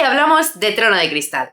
hablamos de Trono de Cristal.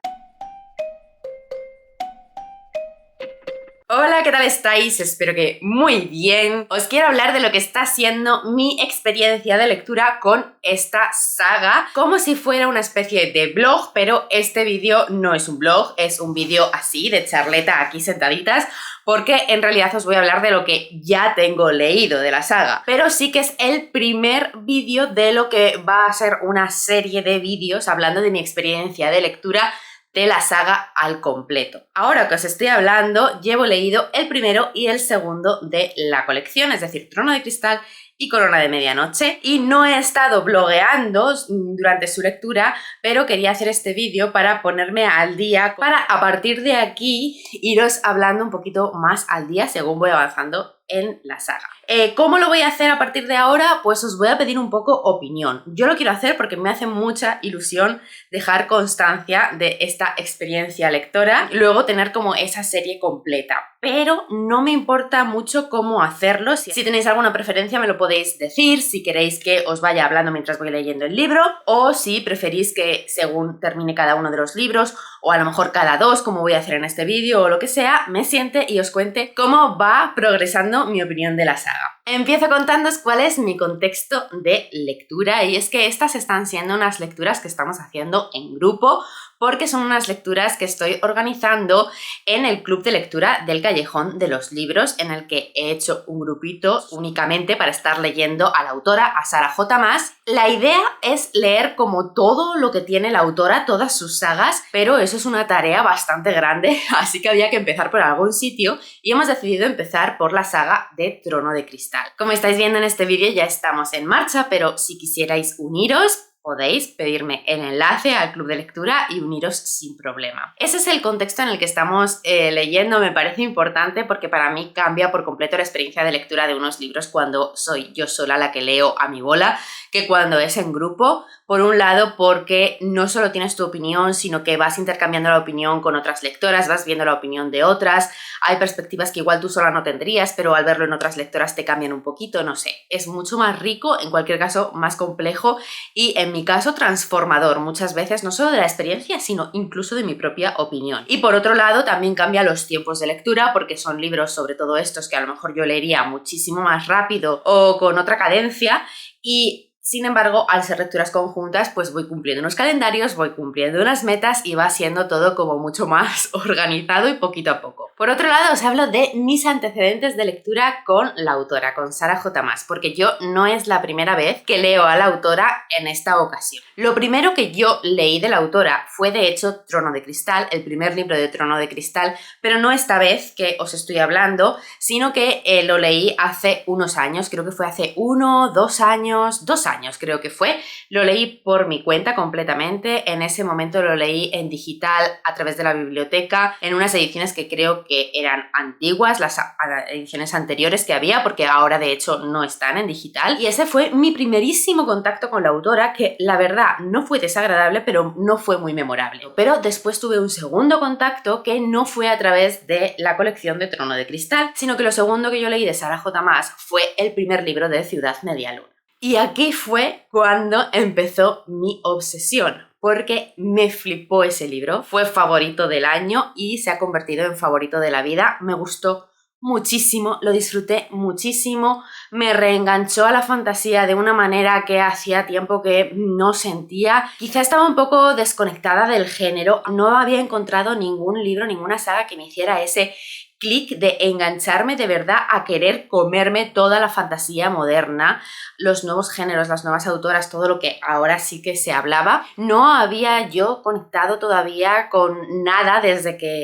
Hola, ¿qué tal estáis? Espero que muy bien. Os quiero hablar de lo que está siendo mi experiencia de lectura con esta saga, como si fuera una especie de blog, pero este vídeo no es un blog, es un vídeo así, de charleta aquí sentaditas, porque en realidad os voy a hablar de lo que ya tengo leído de la saga, pero sí que es el primer vídeo de lo que va a ser una serie de vídeos hablando de mi experiencia de lectura de la saga al completo. Ahora que os estoy hablando, llevo leído el primero y el segundo de la colección, es decir, Trono de Cristal y Corona de Medianoche, y no he estado blogueando durante su lectura, pero quería hacer este vídeo para ponerme al día, para a partir de aquí iros hablando un poquito más al día según voy avanzando en la saga. ¿Cómo lo voy a hacer a partir de ahora? Pues os voy a pedir un poco opinión. Yo lo quiero hacer porque me hace mucha ilusión dejar constancia de esta experiencia lectora y luego tener como esa serie completa. Pero no me importa mucho cómo hacerlo. Si tenéis alguna preferencia me lo podéis decir, si queréis que os vaya hablando mientras voy leyendo el libro, o si preferís que según termine cada uno de los libros, o a lo mejor cada dos, como voy a hacer en este vídeo o lo que sea, me siente y os cuente cómo va progresando mi opinión de la saga. Empiezo contándoos cuál es mi contexto de lectura, y es que estas están siendo unas lecturas que estamos haciendo en grupo, porque son unas lecturas que estoy organizando en el club de lectura del Callejón de los Libros, en el que he hecho un grupito únicamente para estar leyendo a la autora, a Sarah J. Maas. La idea es leer como todo lo que tiene la autora, todas sus sagas, pero eso es una tarea bastante grande, así que había que empezar por algún sitio y hemos decidido empezar por la saga de Trono de Cristal. Como estáis viendo en este vídeo ya estamos en marcha, pero si quisierais uniros, podéis pedirme el enlace al club de lectura y uniros sin problema. Ese es el contexto en el que estamos leyendo. Me parece importante porque para mí cambia por completo la experiencia de lectura de unos libros cuando soy yo sola la que leo a mi bola que cuando es en grupo. Por un lado, porque no solo tienes tu opinión, sino que vas intercambiando la opinión con otras lectoras, vas viendo la opinión de otras, hay perspectivas que igual tú sola no tendrías, pero al verlo en otras lectoras te cambian un poquito, no sé. Es mucho más rico, en cualquier caso más complejo y en mi caso transformador muchas veces, no solo de la experiencia, sino incluso de mi propia opinión. Y por otro lado, también cambia los tiempos de lectura, porque son libros, sobre todo estos, que a lo mejor yo leería muchísimo más rápido o con otra cadencia, y sin embargo, al ser lecturas conjuntas, pues voy cumpliendo unos calendarios, voy cumpliendo unas metas y va siendo todo como mucho más organizado y poquito a poco. Por otro lado, os hablo de mis antecedentes de lectura con la autora, con Sarah J. Maas, porque yo no es la primera vez que leo a la autora en esta ocasión. Lo primero que yo leí de la autora fue de hecho Trono de Cristal, el primer libro de Trono de Cristal, pero no esta vez que os estoy hablando, sino que lo leí hace unos años, creo que fue hace 1, 2 años, 2 años creo que fue, lo leí por mi cuenta completamente, en ese momento lo leí en digital a través de la biblioteca, en unas ediciones que creo que eran antiguas, las ediciones anteriores que había, porque ahora de hecho no están en digital, y ese fue mi primerísimo contacto con la autora, que la verdad no fue desagradable, pero no fue muy memorable. Pero después tuve un segundo contacto que no fue a través de la colección de Trono de Cristal, sino que lo segundo que yo leí de Sarah J. Maas fue el primer libro de Ciudad Medialuna. Y aquí fue cuando empezó mi obsesión, porque me flipó ese libro, fue favorito del año y se ha convertido en favorito de la vida. Me gustó muchísimo, lo disfruté muchísimo, me reenganchó a la fantasía de una manera que hacía tiempo que no sentía. Quizá estaba un poco desconectada del género, no había encontrado ningún libro, ninguna saga que me hiciera ese clic de engancharme de verdad a querer comerme toda la fantasía moderna, los nuevos géneros, las nuevas autoras, todo lo que ahora sí que se hablaba. No había yo conectado todavía con nada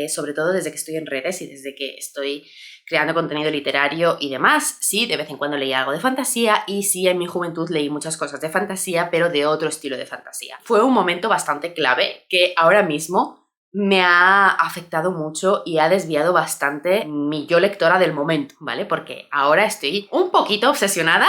sobre todo desde que estoy en redes y desde que estoy creando contenido literario y demás. Sí, de vez en cuando leía algo de fantasía y sí, en mi juventud leí muchas cosas de fantasía, pero de otro estilo de fantasía. Fue un momento bastante clave que ahora mismo me ha afectado mucho y ha desviado bastante mi yo lectora del momento, ¿vale? Porque ahora estoy un poquito obsesionada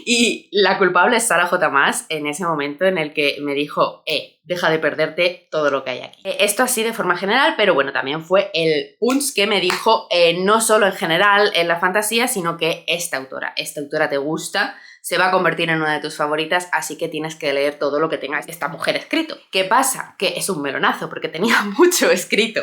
y la culpable es Sarah J. Maas en ese momento en el que me dijo, deja de perderte todo lo que hay aquí. Esto así de forma general, pero bueno, también fue el punch que me dijo, no solo en general en la fantasía, sino que esta autora te gusta, se va a convertir en una de tus favoritas, así que tienes que leer todo lo que tenga esta mujer escrito. ¿Qué pasa? Que es un melonazo, porque tenía mucho escrito.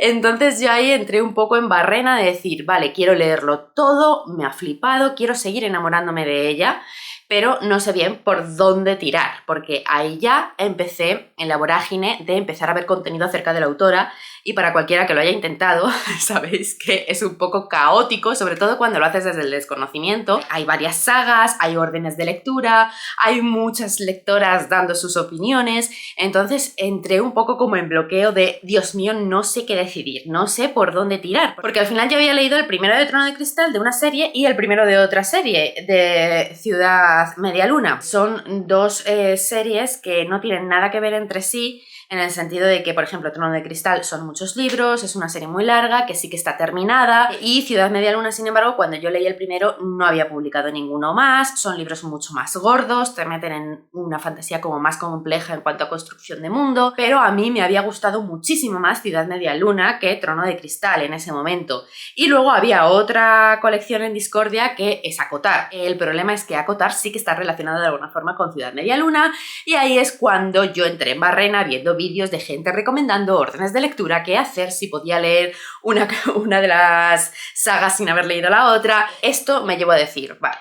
Entonces yo ahí entré un poco en barrena de decir, vale, quiero leerlo todo, me ha flipado, quiero seguir enamorándome de ella, pero no sé bien por dónde tirar, porque ahí ya empecé en la vorágine de empezar a ver contenido acerca de la autora, y para cualquiera que lo haya intentado, sabéis que es un poco caótico, sobre todo cuando lo haces desde el desconocimiento. Hay varias sagas, hay órdenes de lectura, hay muchas lectoras dando sus opiniones, entonces entré un poco como en bloqueo de, Dios mío, no sé qué decidir, no sé por dónde tirar, porque al final yo había leído el primero de Trono de Cristal de una serie y el primero de otra serie, de Ciudad Media Luna. Son dos series que no tienen nada que ver entre sí, en el sentido de que, por ejemplo, Trono de Cristal son muchos libros, es una serie muy larga, que sí que está terminada, y Ciudad Media Luna, sin embargo, cuando yo leí el primero no había publicado ninguno más, son libros mucho más gordos, te meten en una fantasía como más compleja en cuanto a construcción de mundo, pero a mí me había gustado muchísimo más Ciudad Media Luna que Trono de Cristal en ese momento. Y luego había otra colección en Discordia que es Acotar. El problema es que Acotar sí que está relacionado de alguna forma con Ciudad Media Luna, y ahí es cuando yo entré en barrena viendo vídeos de gente recomendando órdenes de lectura, qué hacer, si podía leer una de las sagas sin haber leído la otra. Esto me llevó a decir, vale,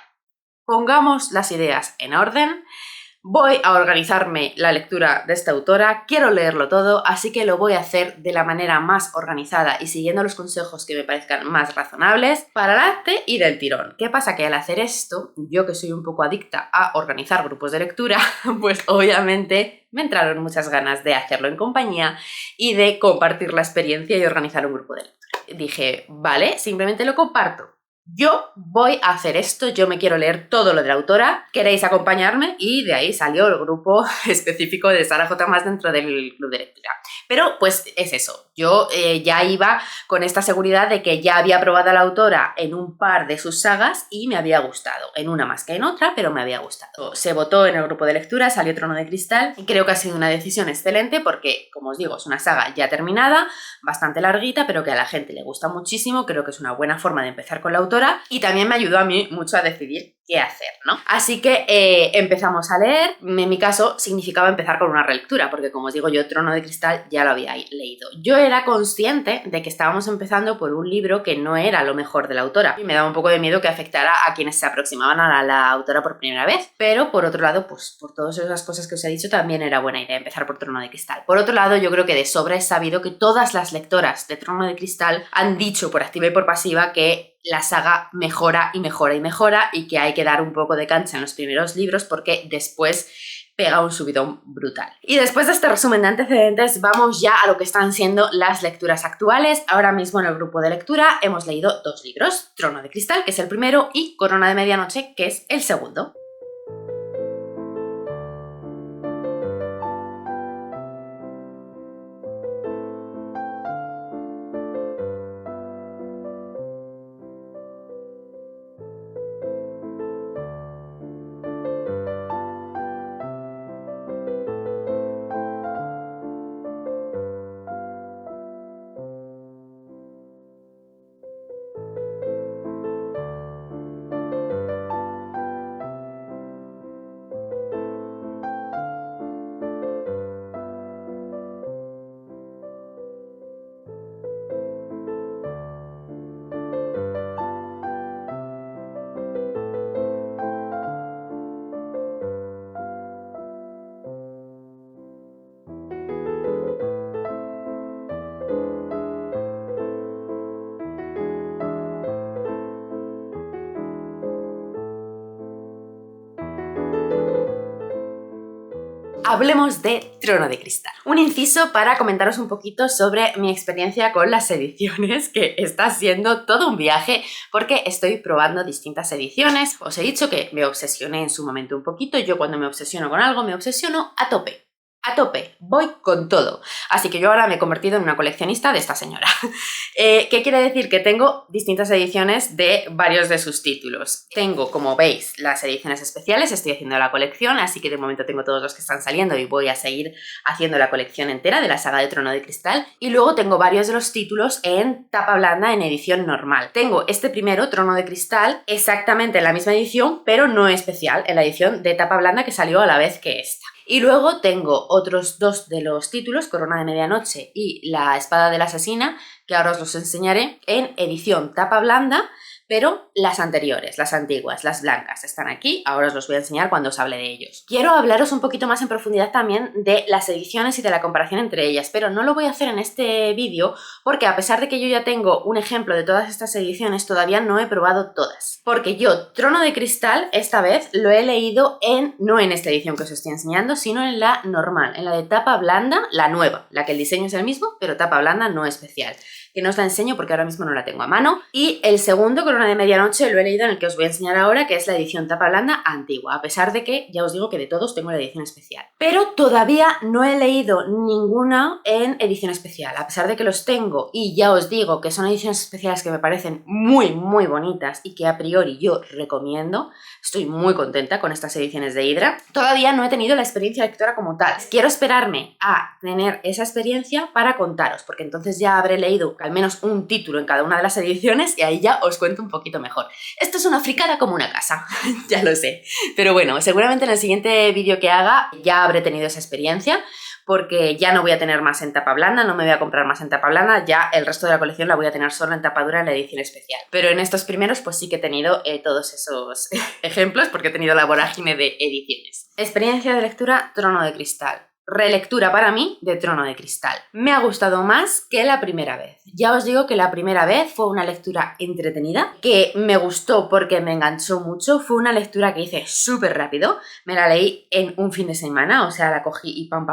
pongamos las ideas en orden, voy a organizarme la lectura de esta autora, quiero leerlo todo, así que lo voy a hacer de la manera más organizada y siguiendo los consejos que me parezcan más razonables, para adelante y del tirón. ¿Qué pasa? Que al hacer esto, yo que soy un poco adicta a organizar grupos de lectura, pues obviamente me entraron muchas ganas de hacerlo en compañía y de compartir la experiencia y organizar un grupo de lectura. Dije, vale, simplemente lo comparto. Yo voy a hacer esto, yo me quiero leer todo lo de la autora, ¿queréis acompañarme? Y de ahí salió el grupo específico de Sara J. Más dentro del club de lectura. Pero pues es eso, yo ya iba con esta seguridad de que ya había probado a la autora en un par de sus sagas y me había gustado, en una más que en otra, pero me había gustado. Se votó en el grupo de lectura, salió Trono de Cristal y creo que ha sido una decisión excelente porque, como os digo, es una saga ya terminada, bastante larguita, pero que a la gente le gusta muchísimo, creo que es una buena forma de empezar con la autora y también me ayudó a mí mucho a decidir qué hacer, ¿no? Así que empezamos a leer. En mi caso significaba empezar con una relectura, porque como os digo, yo Trono de Cristal ya lo había leído. Yo era consciente de que estábamos empezando por un libro que no era lo mejor de la autora y me daba un poco de miedo que afectara a quienes se aproximaban a la autora por primera vez, pero por otro lado, pues por todas esas cosas que os he dicho, también era buena idea empezar por Trono de Cristal. Por otro lado, yo creo que de sobra es sabido que todas las lectoras de Trono de Cristal han dicho por activa y por pasiva que la saga mejora y mejora y mejora y que hay que dar un poco de cancha en los primeros libros porque después pega un subidón brutal. Y después de este resumen de antecedentes, vamos ya a lo que están siendo las lecturas actuales. Ahora mismo en el grupo de lectura hemos leído dos libros, Trono de Cristal, que es el primero, y Corona de Medianoche, que es el segundo. Hablemos de Trono de Cristal. Un inciso para comentaros un poquito sobre mi experiencia con las ediciones, que está siendo todo un viaje porque estoy probando distintas ediciones. Os he dicho que me obsesioné en su momento un poquito. Yo cuando me obsesiono con algo, me obsesiono a tope. a tope, voy con todo. Así que yo ahora me he convertido en una coleccionista de esta señora. ¿Qué quiere decir? Que tengo distintas ediciones de varios de sus títulos. Tengo, como veis, las ediciones especiales, estoy haciendo la colección, así que de momento tengo todos los que están saliendo y voy a seguir haciendo la colección entera de la saga de Trono de Cristal. Y luego tengo varios de los títulos en tapa blanda en edición normal. Tengo este primero, Trono de Cristal, exactamente en la misma edición, pero no especial, en la edición de tapa blanda que salió a la vez que esta. Y luego tengo otros dos de los títulos, Corona de Medianoche y La Espada de la Asesina, que ahora os los enseñaré, en edición tapa blanda, pero las anteriores, las antiguas, las blancas, están aquí, ahora os los voy a enseñar cuando os hable de ellos. Quiero hablaros un poquito más en profundidad también de las ediciones y de la comparación entre ellas, pero no lo voy a hacer en este vídeo porque a pesar de que yo ya tengo un ejemplo de todas estas ediciones, todavía no he probado todas. Porque yo, Trono de Cristal, esta vez lo he leído no en esta edición que os estoy enseñando, sino en la normal, en la de tapa blanda, la nueva, la que el diseño es el mismo, pero tapa blanda no especial, que no os la enseño porque ahora mismo no la tengo a mano. Y el segundo, Corona de Medianoche, lo he leído en el que os voy a enseñar ahora, que es la edición tapa blanda antigua, a pesar de que ya os digo que de todos tengo la edición especial. Pero todavía no he leído ninguna en edición especial, a pesar de que los tengo y ya os digo que son ediciones especiales que me parecen muy bonitas y que a priori yo recomiendo. Estoy muy contenta con estas ediciones de Hydra. Todavía no he tenido la experiencia lectora como tal. Quiero esperarme a tener esa experiencia para contaros, porque entonces ya habré leído al menos un título en cada una de las ediciones y ahí ya os cuento un poquito mejor. Esto es una fricada como una casa, ya lo sé. Pero bueno, seguramente en el siguiente vídeo que haga ya habré tenido esa experiencia, porque ya no voy a tener más en tapa blanda, no me voy a comprar más en tapa blanda, ya el resto de la colección la voy a tener solo en tapa dura en la edición especial. Pero en estos primeros pues sí que he tenido todos esos ejemplos porque he tenido la vorágine de ediciones. Experiencia de lectura Trono de Cristal. Relectura para mí de Trono de Cristal. Me ha gustado más que la primera vez. Ya os digo que la primera vez fue una lectura entretenida, que me gustó porque me enganchó mucho, fue una lectura que hice súper rápido, me la leí en un fin de semana, o sea, la cogí y pam.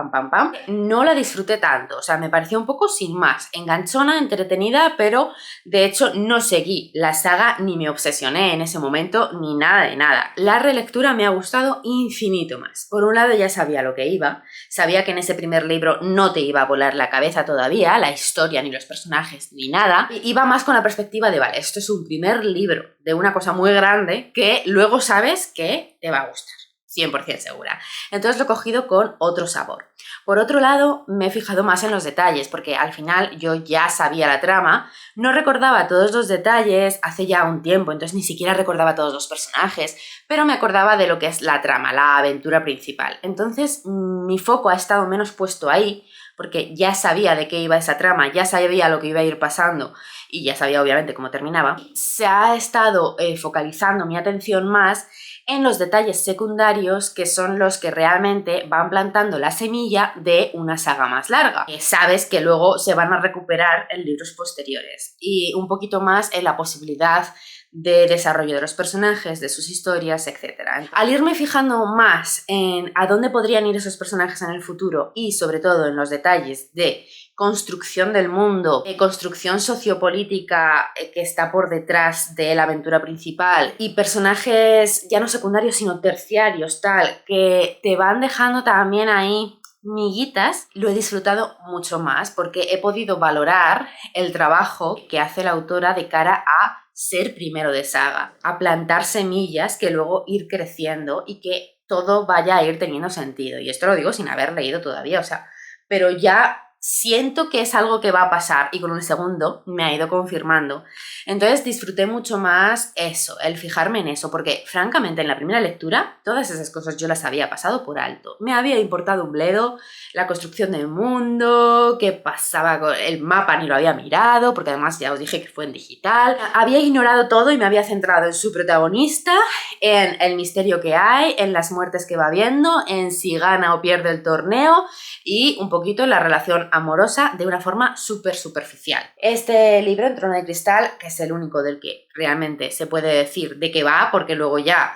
No la disfruté tanto, o sea, me pareció un poco sin más, enganchona, entretenida, pero de hecho no seguí la saga ni me obsesioné en ese momento ni nada de nada. La relectura me ha gustado infinito más. Por un lado ya sabía lo que iba, sabía que en ese primer libro no te iba a volar la cabeza todavía, la historia, ni los personajes, ni nada. Iba más con la perspectiva de, vale, esto es un primer libro de una cosa muy grande que luego sabes que te va a gustar. 100% segura. Entonces lo he cogido con otro sabor. Por otro lado, me he fijado más en los detalles, porque al final yo ya sabía la trama, no recordaba todos los detalles hace ya un tiempo, entonces ni siquiera recordaba todos los personajes, pero me acordaba de lo que es la trama, la aventura principal. Entonces mi foco ha estado menos puesto ahí, porque ya sabía de qué iba esa trama, ya sabía lo que iba a ir pasando y ya sabía obviamente cómo terminaba. Se ha estado focalizando mi atención más en los detalles secundarios, que son los que realmente van plantando la semilla de una saga más larga. Sabes que luego se van a recuperar en libros posteriores y un poquito más en la posibilidad de desarrollo de los personajes, de sus historias, etc. Al irme fijando más en a dónde podrían ir esos personajes en el futuro y sobre todo en los detalles de construcción del mundo, construcción sociopolítica que está por detrás de la aventura principal y personajes ya no secundarios sino terciarios, tal, que te van dejando también ahí miguitas, lo he disfrutado mucho más porque he podido valorar el trabajo que hace la autora de cara a ser primero de saga, a plantar semillas que luego ir creciendo y que todo vaya a ir teniendo sentido. Y esto lo digo sin haber leído todavía, o sea, pero ya siento que es algo que va a pasar y con un segundo me ha ido confirmando. Entonces disfruté mucho más eso, el fijarme en eso, porque francamente en la primera lectura todas esas cosas yo las había pasado por alto. Me había importado un bledo la construcción del mundo, qué pasaba con el mapa, ni lo había mirado, porque además ya os dije que fue en digital. Había ignorado todo y me había centrado en su protagonista, en el misterio que hay, en las muertes que va viendo, en si gana o pierde el torneo y un poquito en la relación amorosa de una forma súper superficial. Este libro, En Trono de Cristal, que es el único del que realmente se puede decir de qué va, porque luego ya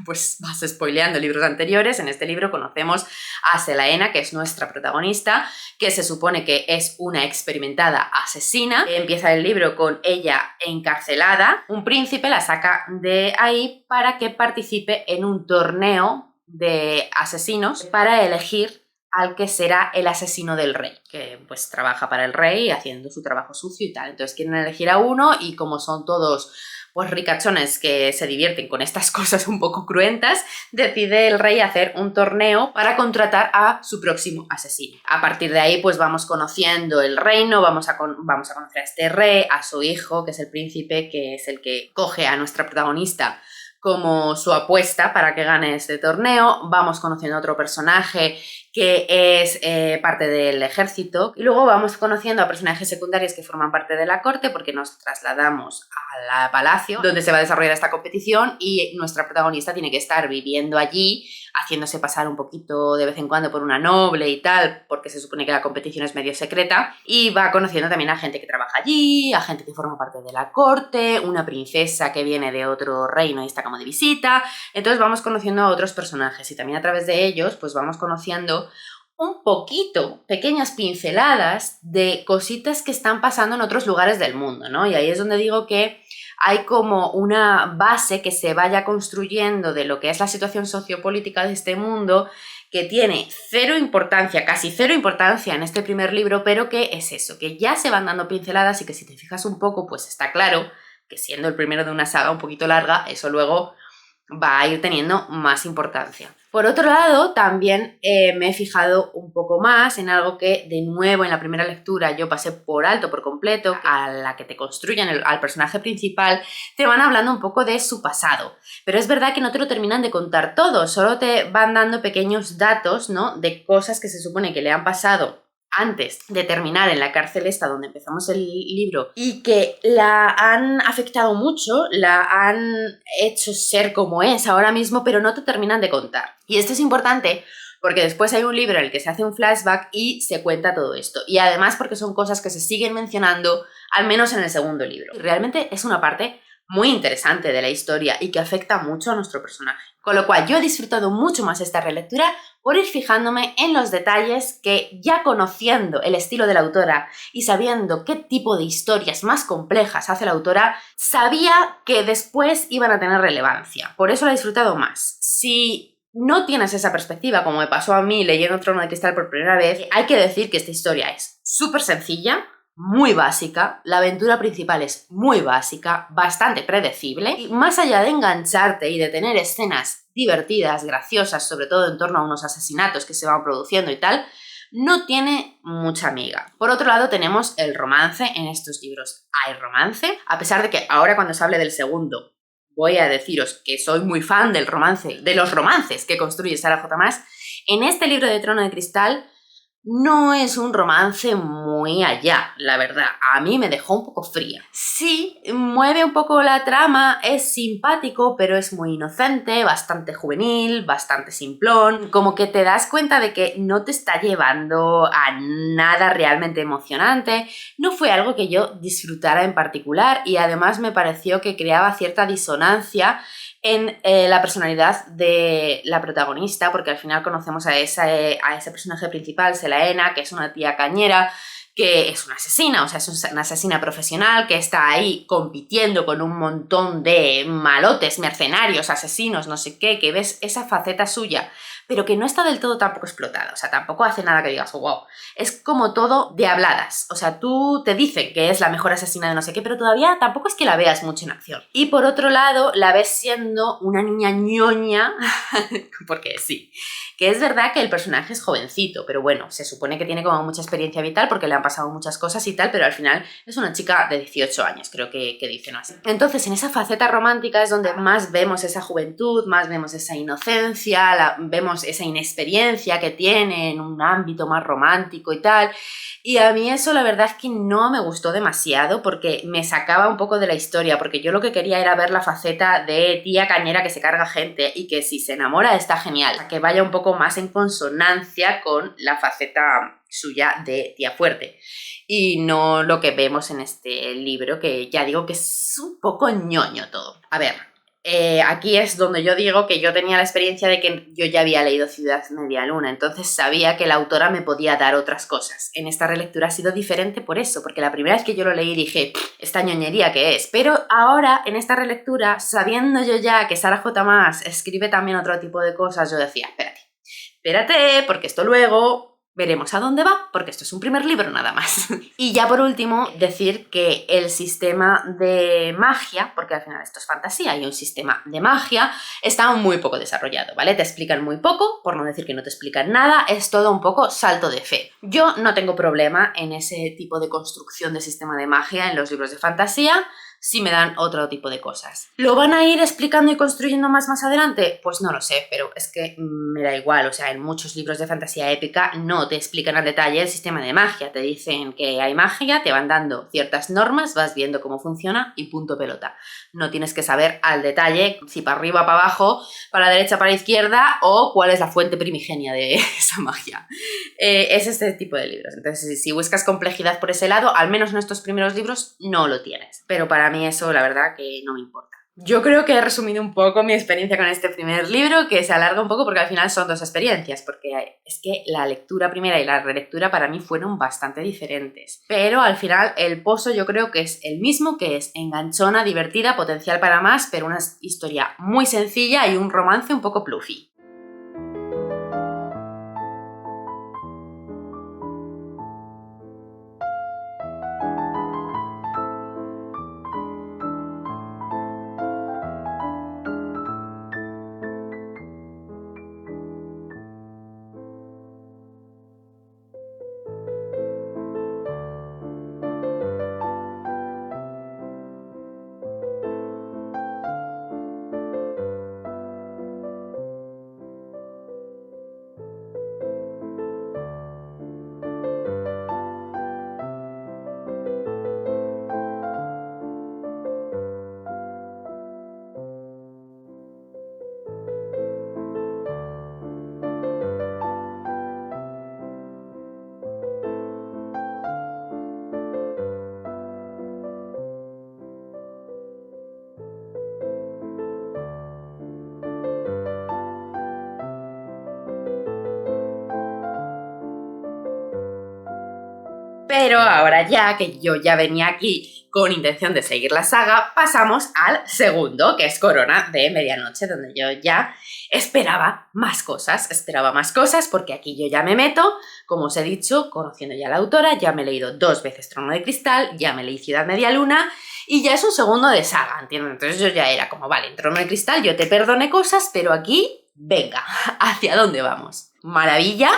pues vas spoileando libros anteriores. En este libro conocemos a Selaena, que es nuestra protagonista, que se supone que es una experimentada asesina. Empieza el libro con ella encarcelada. Un príncipe la saca de ahí para que participe en un torneo de asesinos para elegir al que será el asesino del rey, que pues trabaja para el rey haciendo su trabajo sucio y tal. Entonces quieren elegir a uno y como son todos pues ricachones que se divierten con estas cosas un poco cruentas, decide el rey hacer un torneo para contratar a su próximo asesino. A partir de ahí pues vamos conociendo el reino, vamos a conocer a este rey, a su hijo, que es el príncipe, que es el que coge a nuestra protagonista como su apuesta para que gane este torneo. Vamos conociendo a otro personaje que es parte del ejército, y luego vamos conociendo a personajes secundarios que forman parte de la corte, porque nos trasladamos al palacio donde se va a desarrollar esta competición y nuestra protagonista tiene que estar viviendo allí, haciéndose pasar un poquito de vez en cuando por una noble y tal, porque se supone que la competición es medio secreta, y va conociendo también a gente que trabaja allí, a gente que forma parte de la corte, una princesa que viene de otro reino y está como de visita. Entonces vamos conociendo a otros personajes y también a través de ellos pues vamos conociendo un poquito, pequeñas pinceladas de cositas que están pasando en otros lugares del mundo, ¿no? Y ahí es donde digo que hay como una base que se vaya construyendo de lo que es la situación sociopolítica de este mundo, que tiene cero importancia, casi cero importancia en este primer libro, pero que es eso, que ya se van dando pinceladas y que si te fijas un poco, pues está claro que siendo el primero de una saga un poquito larga, eso luego va a ir teniendo más importancia. Por otro lado, también me he fijado un poco más en algo que, de nuevo, en la primera lectura yo pasé por alto por completo, a la que te construyen al personaje principal, te van hablando un poco de su pasado. Pero es verdad que no te lo terminan de contar todo, solo te van dando pequeños datos, ¿no?, de cosas que se supone que le han pasado antes de terminar en la cárcel esta donde empezamos el libro y que la han afectado mucho, la han hecho ser como es ahora mismo, pero no te terminan de contar. Y esto es importante porque después hay un libro en el que se hace un flashback y se cuenta todo esto. Y además porque son cosas que se siguen mencionando, al menos en el segundo libro. Realmente es una parte muy interesante de la historia y que afecta mucho a nuestro personaje. Con lo cual yo he disfrutado mucho más esta relectura por ir fijándome en los detalles que, ya conociendo el estilo de la autora y sabiendo qué tipo de historias más complejas hace la autora, sabía que después iban a tener relevancia. Por eso la he disfrutado más. Si no tienes esa perspectiva, como me pasó a mí leyendo Trono de Cristal por primera vez, hay que decir que esta historia es súper sencilla, muy básica, la aventura principal es muy básica, bastante predecible, y más allá de engancharte y de tener escenas divertidas, graciosas, sobre todo en torno a unos asesinatos que se van produciendo y tal, no tiene mucha amiga. Por otro lado tenemos el romance en estos libros. Hay romance, a pesar de que ahora cuando se hable del segundo voy a deciros que soy muy fan del romance, de los romances que construye Sarah J. Maas. En este libro de Trono de Cristal no es un romance muy allá, la verdad. A mí me dejó un poco fría. Sí, mueve un poco la trama, es simpático, pero es muy inocente, bastante juvenil, bastante simplón. Como que te das cuenta de que no te está llevando a nada realmente emocionante. No fue algo que yo disfrutara en particular y además me pareció que creaba cierta disonancia en la personalidad de la protagonista, porque al final conocemos a ese personaje principal, Selaena, que es una tía cañera, que es una asesina, o sea, es una asesina profesional que está ahí compitiendo con un montón de malotes, mercenarios, asesinos, no sé qué, que ves esa faceta suya, pero que no está del todo tampoco explotada, o sea, tampoco hace nada que digas, oh, wow, es como todo de habladas, o sea, tú te dicen que es la mejor asesina de no sé qué, pero todavía tampoco es que la veas mucho en acción. Y por otro lado, la ves siendo una niña ñoña, porque sí, que es verdad que el personaje es jovencito, pero bueno, se supone que tiene como mucha experiencia vital porque le han pasado muchas cosas y tal, pero al final es una chica de 18 años, creo que dicen así. Entonces, en esa faceta romántica es donde más vemos esa juventud, más vemos esa inocencia, vemos esa inexperiencia que tiene en un ámbito más romántico y tal. Y a mí eso la verdad es que no me gustó demasiado porque me sacaba un poco de la historia, porque yo lo que quería era ver la faceta de tía cañera que se carga gente y que si se enamora está genial, que vaya un poco más en consonancia con la faceta suya de tía fuerte. Y no lo que vemos en este libro, que ya digo que es un poco ñoño todo. A ver, aquí es donde yo digo que yo tenía la experiencia de que yo ya había leído Ciudad Media Luna, entonces sabía que la autora me podía dar otras cosas. En esta relectura ha sido diferente por eso, porque la primera vez que yo lo leí dije, esta ñoñería que es, pero ahora en esta relectura, sabiendo yo ya que Sarah J. Maas escribe también otro tipo de cosas, yo decía, espérate, espérate, porque esto luego veremos a dónde va, porque esto es un primer libro nada más. Y ya por último, decir que el sistema de magia, porque al final esto es fantasía y un sistema de magia, está muy poco desarrollado, ¿vale? Te explican muy poco, por no decir que no te explican nada, es todo un poco salto de fe. Yo no tengo problema en ese tipo de construcción de sistema de magia en los libros de fantasía, si me dan otro tipo de cosas. ¿Lo van a ir explicando y construyendo más adelante? Pues no lo sé, pero es que me da igual, o sea, en muchos libros de fantasía épica no te explican al detalle el sistema de magia, te dicen que hay magia, te van dando ciertas normas, vas viendo cómo funciona y punto pelota. No tienes que saber al detalle si para arriba, para abajo, para la derecha, para la izquierda o cuál es la fuente primigenia de esa magia. Es este tipo de libros. Entonces, si buscas complejidad por ese lado, al menos en estos primeros libros no lo tienes. Pero para mí eso, la verdad, que no me importa. Yo creo que he resumido un poco mi experiencia con este primer libro, que se alarga un poco porque al final son dos experiencias, porque es que la lectura primera y la relectura para mí fueron bastante diferentes. Pero al final el pozo yo creo que es el mismo, que es enganchona, divertida, potencial para más, pero una historia muy sencilla y un romance un poco fluffy. Pero ahora ya que yo ya venía aquí con intención de seguir la saga, pasamos al segundo, que es Corona de Medianoche, donde yo ya esperaba más cosas porque aquí yo ya me meto, como os he dicho, conociendo ya a la autora, ya me he leído 2 veces Trono de Cristal, ya me leí Ciudad Media Luna y ya es un segundo de saga, ¿entiendes? Entonces yo ya era como, vale, en Trono de Cristal yo te perdoné cosas, pero aquí, venga, ¿hacia dónde vamos? Maravilla,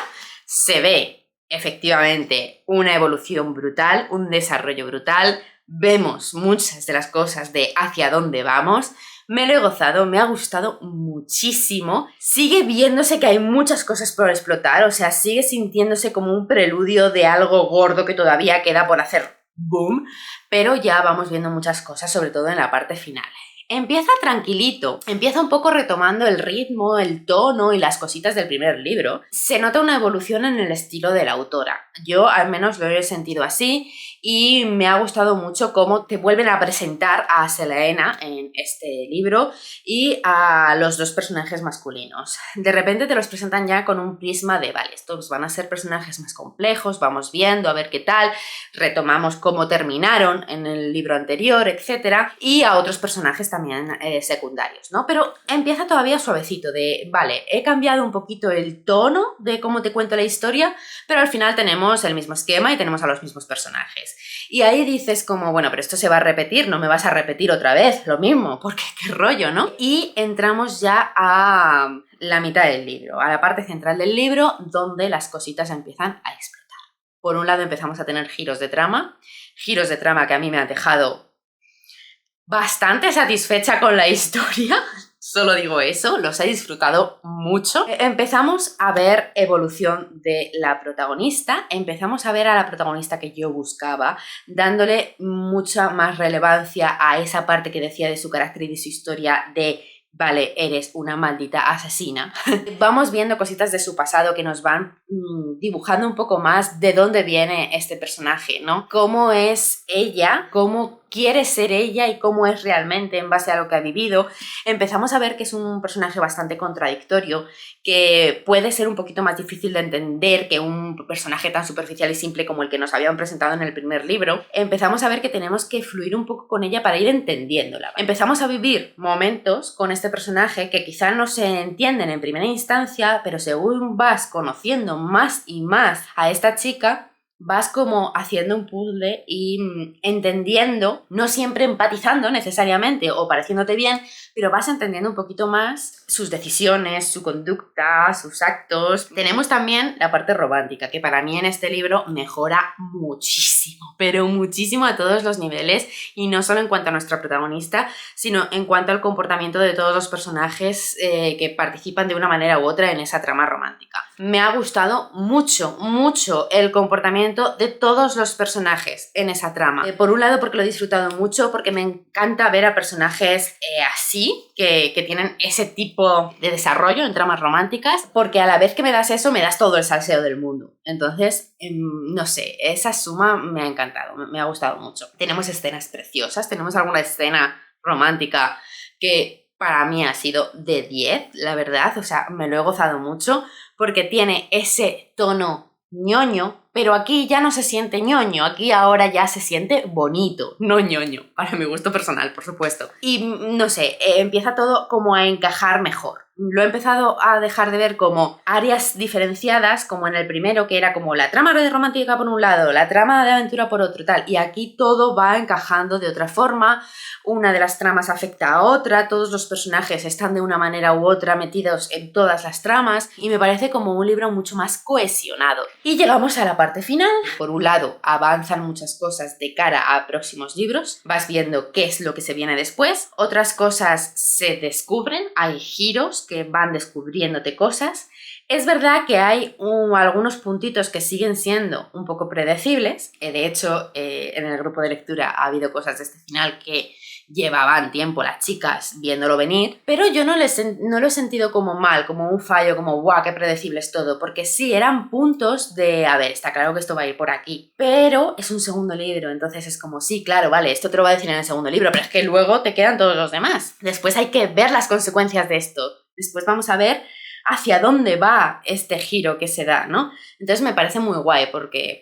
se ve efectivamente una evolución brutal, un desarrollo brutal, vemos muchas de las cosas de hacia dónde vamos, me lo he gozado, me ha gustado muchísimo, sigue viéndose que hay muchas cosas por explotar, o sea, sigue sintiéndose como un preludio de algo gordo que todavía queda por hacer boom, pero ya vamos viendo muchas cosas, sobre todo en la parte final. Empieza tranquilito, empieza un poco retomando el ritmo, el tono y las cositas del primer libro. Se nota una evolución en el estilo de la autora. Yo al menos lo he sentido así y me ha gustado mucho cómo te vuelven a presentar a Selena en este libro y a los 2 personajes masculinos. De repente te los presentan ya con un prisma de, vale, estos van a ser personajes más complejos, vamos viendo a ver qué tal, retomamos cómo terminaron en el libro anterior, etc. Y a otros personajes también secundarios, ¿no? Pero empieza todavía suavecito de, vale, he cambiado un poquito el tono de cómo te cuento la historia, pero al final tenemos el mismo esquema y tenemos a los mismos personajes. Y ahí dices como, bueno, pero esto se va a repetir, no me vas a repetir otra vez lo mismo, porque qué rollo, ¿no? Y entramos ya a la mitad del libro, a la parte central del libro, donde las cositas empiezan a explotar. Por un lado empezamos a tener giros de trama que a mí me han dejado bastante satisfecha con la historia, solo digo eso, los he disfrutado mucho. Empezamos a ver evolución de la protagonista, empezamos a ver a la protagonista que yo buscaba, dándole mucha más relevancia a esa parte que decía de su carácter y de su historia de, vale, eres una maldita asesina. Vamos viendo cositas de su pasado que nos van dibujando un poco más de dónde viene este personaje, ¿no? Cómo es ella, quiere ser ella y cómo es realmente en base a lo que ha vivido. Empezamos a ver que es un personaje bastante contradictorio, que puede ser un poquito más difícil de entender que un personaje tan superficial y simple como el que nos habían presentado en el primer libro. Empezamos a ver que tenemos que fluir un poco con ella para ir entendiéndola. Empezamos a vivir momentos con este personaje que quizá no se entienden en primera instancia, pero según vas conociendo más y más a esta chica, vas como haciendo un puzzle y entendiendo, no siempre empatizando necesariamente o pareciéndote bien, pero vas entendiendo un poquito más sus decisiones, su conducta, sus actos. Tenemos también la parte romántica, que para mí en este libro mejora muchísimo, pero muchísimo a todos los niveles, y no solo en cuanto a nuestra protagonista, sino en cuanto al comportamiento de todos los personajes que participan de una manera u otra en esa trama romántica. Me ha gustado mucho, mucho el comportamiento de todos los personajes en esa trama. Por un lado porque lo he disfrutado mucho, porque me encanta ver a personajes así, que tienen ese tipo de desarrollo en tramas románticas, porque a la vez que me das eso, me das todo el salseo del mundo. Entonces, no sé, esa suma me ha encantado, me ha gustado mucho. Tenemos escenas preciosas, tenemos alguna escena romántica que para mí ha sido de 10, la verdad, o sea, me lo he gozado mucho, porque tiene ese tono ñoño, pero aquí ya no se siente ñoño, aquí ahora ya se siente bonito, no ñoño, para mi gusto personal, por supuesto. Y no sé, empieza todo como a encajar mejor. Lo he empezado a dejar de ver como áreas diferenciadas, como en el primero, que era como la trama romántica por un lado, la trama de aventura por otro, tal, y aquí todo va encajando de otra forma, una de las tramas afecta a otra, todos los personajes están de una manera u otra metidos en todas las tramas, y me parece como un libro mucho más cohesionado. Y llegamos a la parte final. Por un lado, avanzan muchas cosas de cara a próximos libros, vas viendo qué es lo que se viene después, otras cosas se descubren, hay giros que van descubriéndote cosas. Es verdad que hay algunos puntitos que siguen siendo un poco predecibles. De hecho, en el grupo de lectura ha habido cosas de este final que llevaban tiempo las chicas viéndolo venir, pero yo no lo he sentido como mal, como un fallo, como guau, qué predecible es todo, porque sí, eran puntos de, a ver, está claro que esto va a ir por aquí, pero es un segundo libro, entonces es como, sí, claro, vale, esto te lo va a decir en el segundo libro, pero es que luego te quedan todos los demás. Después hay que ver las consecuencias de esto, después vamos a ver hacia dónde va este giro que se da, ¿no? Entonces me parece muy guay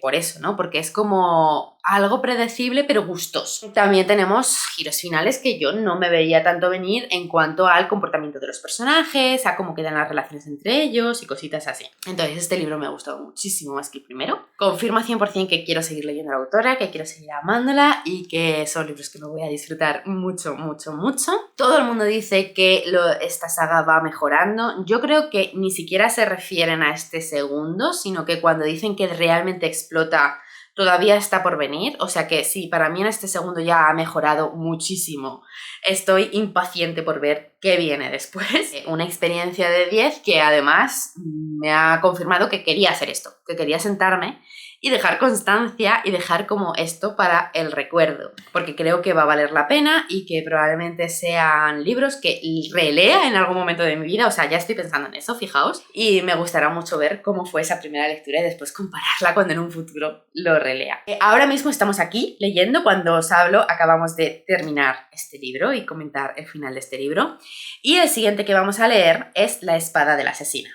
por eso, ¿no? Porque es como algo predecible pero gustoso. También tenemos giros finales que yo no me veía tanto venir en cuanto al comportamiento de los personajes, a cómo quedan las relaciones entre ellos y cositas así. Entonces este libro me ha gustado muchísimo más que el primero. Confirma 100% que quiero seguir leyendo a la autora, que quiero seguir amándola y que son libros que me voy a disfrutar mucho, mucho, mucho. Todo el mundo dice que esta saga va mejorando. Yo creo que ni siquiera se refieren a este segundo, sino que cuando dicen que realmente explota todavía está por venir, o sea que sí, para mí en este segundo ya ha mejorado muchísimo. Estoy impaciente por ver qué viene después. Una experiencia de 10 que además me ha confirmado que quería hacer esto, que quería sentarme y dejar constancia y dejar como esto para el recuerdo, porque creo que va a valer la pena y que probablemente sean libros que relea en algún momento de mi vida, o sea, ya estoy pensando en eso, fijaos, y me gustará mucho ver cómo fue esa primera lectura y después compararla cuando en un futuro lo relea. Ahora mismo estamos aquí leyendo, cuando os hablo acabamos de terminar este libro y comentar el final de este libro, y el siguiente que vamos a leer es La espada de la asesina.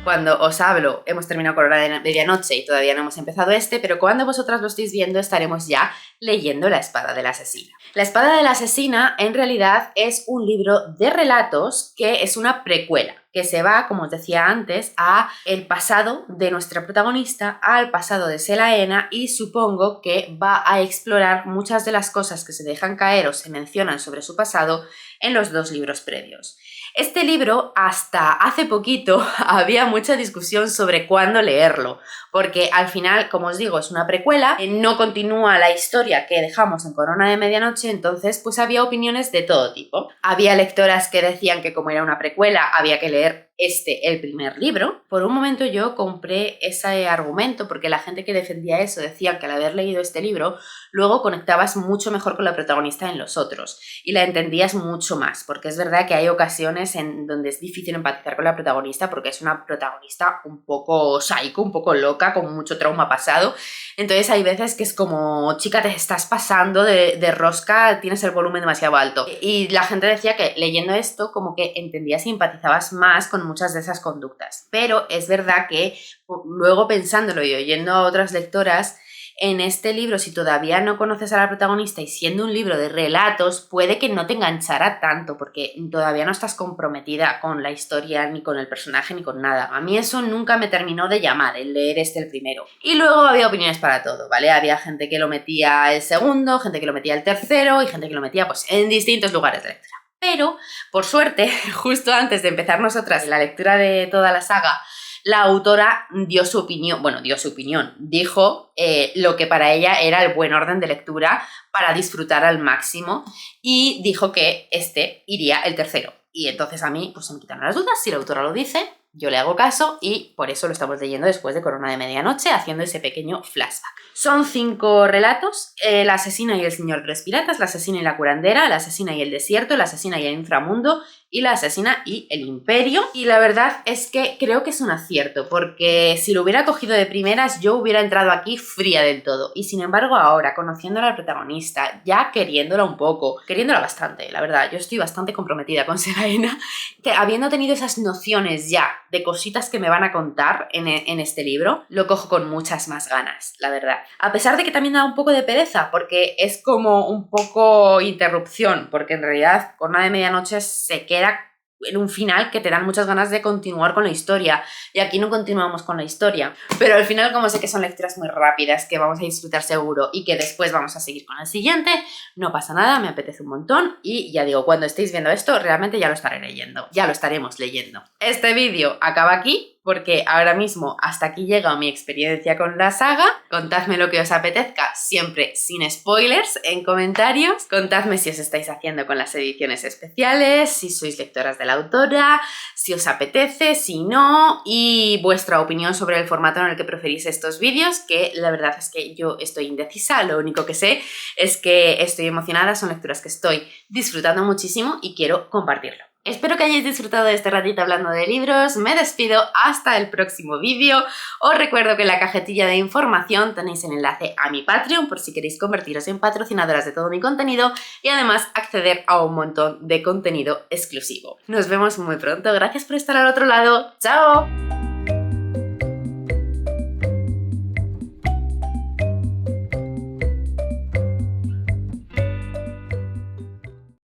Cuando os hablo, hemos terminado Corona de Medianoche y todavía no hemos empezado este, pero cuando vosotras lo estéis viendo estaremos ya leyendo La Espada de la Asesina. La Espada de la Asesina en realidad es un libro de relatos que es una precuela, que se va, como os decía antes, a el pasado de nuestra protagonista, al pasado de Selaena, y supongo que va a explorar muchas de las cosas que se dejan caer o se mencionan sobre su pasado en los dos libros previos. Este libro, hasta hace poquito, había mucha discusión sobre cuándo leerlo, porque al final, como os digo, es una precuela, no continúa la historia que dejamos en Corona de Medianoche, entonces pues había opiniones de todo tipo. Había lectoras que decían que como era una precuela había que leer el primer libro. Por un momento yo compré ese argumento porque la gente que defendía eso decía que al haber leído este libro luego conectabas mucho mejor con la protagonista en los otros y la entendías mucho más, porque es verdad que hay ocasiones en donde es difícil empatizar con la protagonista porque es una protagonista un poco psycho, un poco loca, con mucho trauma pasado. Entonces hay veces que es como, chica, te estás pasando de rosca, tienes el volumen demasiado alto. Y la gente decía que leyendo esto como que entendías y empatizabas más con muchas de esas conductas. Pero es verdad que luego pensándolo y oyendo a otras lectoras, en este libro, si todavía no conoces a la protagonista y siendo un libro de relatos, puede que no te enganchara tanto porque todavía no estás comprometida con la historia, ni con el personaje, ni con nada. A mí eso nunca me terminó de llamar, el leer el primero. Y luego había opiniones para todo, ¿vale? Había gente que lo metía el segundo, gente que lo metía el tercero y gente que lo metía pues en distintos lugares de lectura. Pero, por suerte, justo antes de empezar nosotras la lectura de toda la saga, la autora dio su opinión, dijo lo que para ella era el buen orden de lectura para disfrutar al máximo y dijo que este iría el tercero. Y entonces a mí pues se me quitaron las dudas, si la autora lo dice, yo le hago caso y por eso lo estamos leyendo después de Corona de Medianoche, haciendo ese pequeño flashback. Son 5 relatos, la asesina y el señor de los piratas, la asesina y la curandera, la asesina y el desierto, la asesina y el inframundo y la asesina y el imperio. Y la verdad es que creo que es un acierto, porque si lo hubiera cogido de primeras yo hubiera entrado aquí fría del todo. Y sin embargo ahora, conociendo a la protagonista, ya queriéndola un poco, queriéndola bastante, la verdad, yo estoy bastante comprometida con Selaena, que habiendo tenido esas nociones ya de cositas que me van a contar en este libro, lo cojo con muchas más ganas, la verdad. A pesar de que también da un poco de pereza, porque es como un poco interrupción, porque en realidad Corona de Medianoche se queda en un final que te dan muchas ganas de continuar con la historia, y aquí no continuamos con la historia, pero al final, como sé que son lecturas muy rápidas que vamos a disfrutar seguro y que después vamos a seguir con el siguiente, no pasa nada, me apetece un montón y ya digo, cuando estéis viendo esto realmente ya lo estaré leyendo, ya lo estaremos leyendo. Este vídeo acaba aquí porque ahora mismo hasta aquí llega mi experiencia con la saga. Contadme lo que os apetezca, siempre sin spoilers, en comentarios. Contadme si os estáis haciendo con las ediciones especiales, si sois lectoras de la autora, si os apetece, si no, y vuestra opinión sobre el formato en el que preferís estos vídeos, que la verdad es que yo estoy indecisa, lo único que sé es que estoy emocionada, son lecturas que estoy disfrutando muchísimo y quiero compartirlo. Espero que hayáis disfrutado de este ratito hablando de libros, me despido hasta el próximo vídeo. Os recuerdo que en la cajetilla de información tenéis el enlace a mi Patreon por si queréis convertiros en patrocinadoras de todo mi contenido y además acceder a un montón de contenido exclusivo. Nos vemos muy pronto, gracias por estar al otro lado, ¡chao!